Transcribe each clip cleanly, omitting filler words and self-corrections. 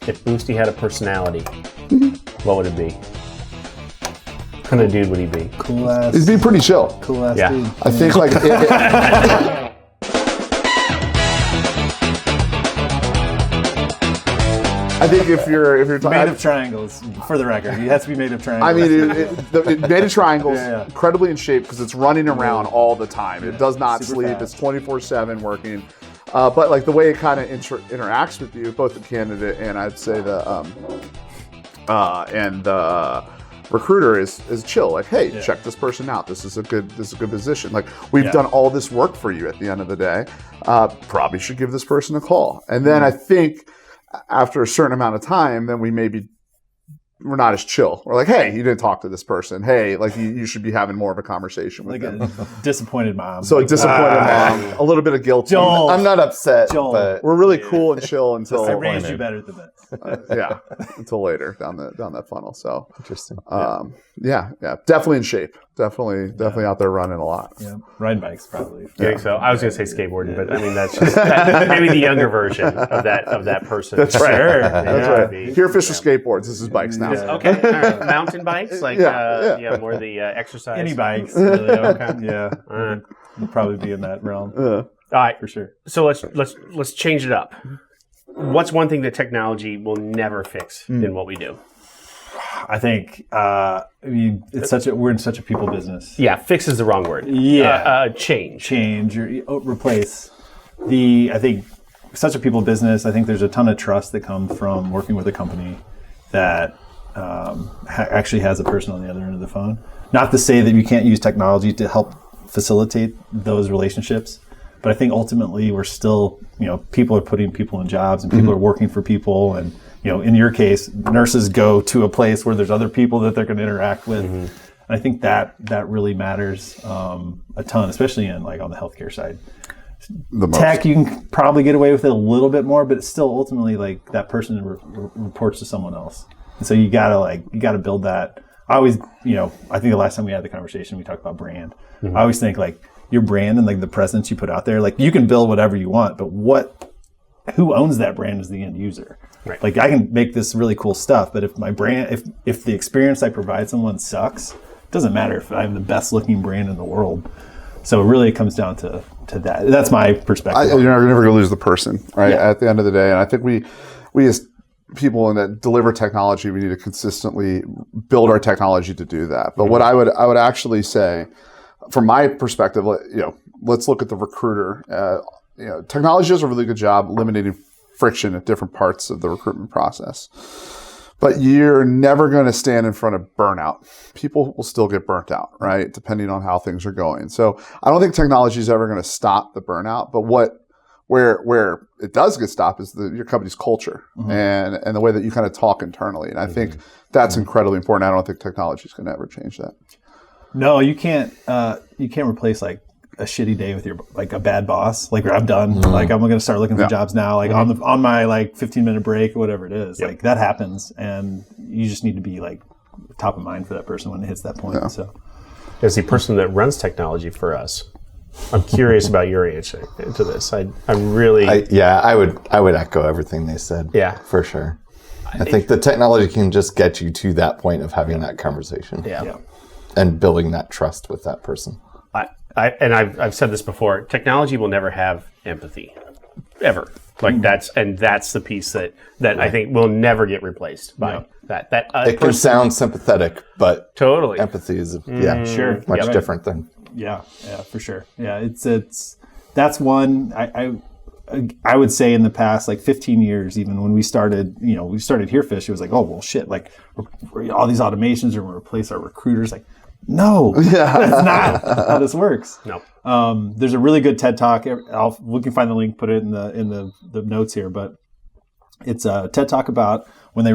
if Boostie had a personality, what would it be? What kind of dude would he be? Cool ass. He'd be pretty chill. Cool ass Yeah. dude. I think like. I think if you're talking Made of triangles, for the record. He has to be made of triangles. I mean, it made of triangles, Yeah. incredibly in shape because it's running around all the time. It does not Super sleep. fast. It's 24/7 working. But like the way it kind of interacts with you, both the candidate and I'd say the recruiter is chill. Like, hey, check this person out. This is a good position. Like, we've done all this work for you. At the end of the day, probably should give this person a call. And then I think after a certain amount of time, then we're not as chill. We're like, hey, you didn't talk to this person. Hey, like you should be having more of a conversation with like them. a disappointed mom. So a disappointed mom, a little bit of guilt. Joel. I'm not upset, Joel. but We're really cool and chill until I raised you better than that. until later down that funnel. So interesting. definitely in shape. Definitely out there running a lot. Yeah, riding bikes probably. I think so. I was going to say skateboarding, but I mean that's just maybe the younger version of that person. That's right. Sure. That's right. Here, fish with skateboards. This is bikes now. Okay. All right. Mountain bikes, like more the exercise. Any bikes, really. Okay. Yeah, would probably be in that realm All right. for sure. So let's change it up. What's one thing that technology will never fix in what we do? I think it's we're in such a people business. Yeah, fix is the wrong word. Yeah. Change or replace. I think such a people business. I think there's a ton of trust that comes from working with a company that actually has a person on the other end of the phone. Not to say that you can't use technology to help facilitate those relationships, but I think ultimately we're still, people are putting people in jobs and people are working for people. And, in your case, nurses go to a place where there's other people that they're going to interact with. And I think that really matters a ton, especially on the healthcare side. Tech, you can probably get away with it a little bit more, but it's still ultimately that person reports to someone else. And so you gotta build that. I always, I think the last time we had the conversation, we talked about brand. I always think your brand and the presence you put out there, you can build whatever you want, but who owns that brand is the end user. Right. I can make this really cool stuff, but if my brand, if the experience I provide someone sucks, it doesn't matter if I have the best looking brand in the world. So really it comes down to that. That's my perspective. You're never going to lose the person, right? Yeah. At the end of the day. And I think we as people that deliver technology, we need to consistently build our technology to do that. But what I would actually say, from my perspective, let's look at the recruiter. Technology does a really good job eliminating friction at different parts of the recruitment process. But you're never going to stand in front of burnout. People will still get burnt out, right? Depending on how things are going. So I don't think technology is ever going to stop the burnout. But where it does get stopped is your company's culture and the way that you kind of talk internally. And I think that's incredibly important. I don't think technology is going to ever change that. No, you can't replace a shitty day with a bad boss. I'm done. I'm going to start looking for jobs now. On my 15-minute break or whatever it is. Yep. That happens, and you just need to be top of mind for that person when it hits that point. Yeah. So, as the person that runs technology for us, I'm curious about your answer to this. I would echo everything they said. Yeah, for sure. I think the technology can just get you to that point of having that conversation. Yeah. And building that trust with that person. I've said this before. Technology will never have empathy, ever. That's the piece that I think will never get replaced by that. It can sound sympathetic, but totally empathy is sure, much different than. Yeah, for sure. Yeah, that's one. I would say in the past 15 years, even when we started Herefish, it was oh well shit, all these automations are going to replace our recruiters. No, that's not how this works. No. There's a really good TED Talk. We can find the link, put it in the notes here, but it's a TED Talk about when they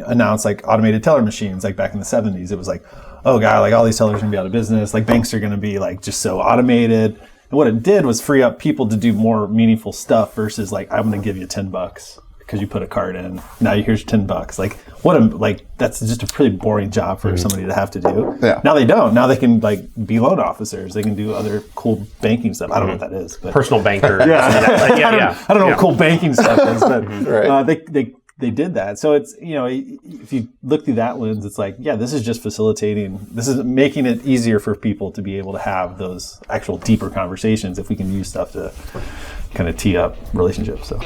announced automated teller machines back in the 70s. It was oh god, all these tellers are going to be out of business. Banks are going to be just so automated. And what it did was free up people to do more meaningful stuff versus I'm going to give you $10 because you put a card in. Now here's $10. That's just a pretty boring job for somebody to have to do. Yeah. Now they don't. Now they can be loan officers. They can do other cool banking stuff. I don't know what that is. But personal banker. I don't know what cool banking stuff is, but they they did that. So it's, if you look through that lens, it's like, yeah, this is just facilitating, this is making it easier for people to be able to have those actual deeper conversations if we can use stuff to kind of tee up relationships. So.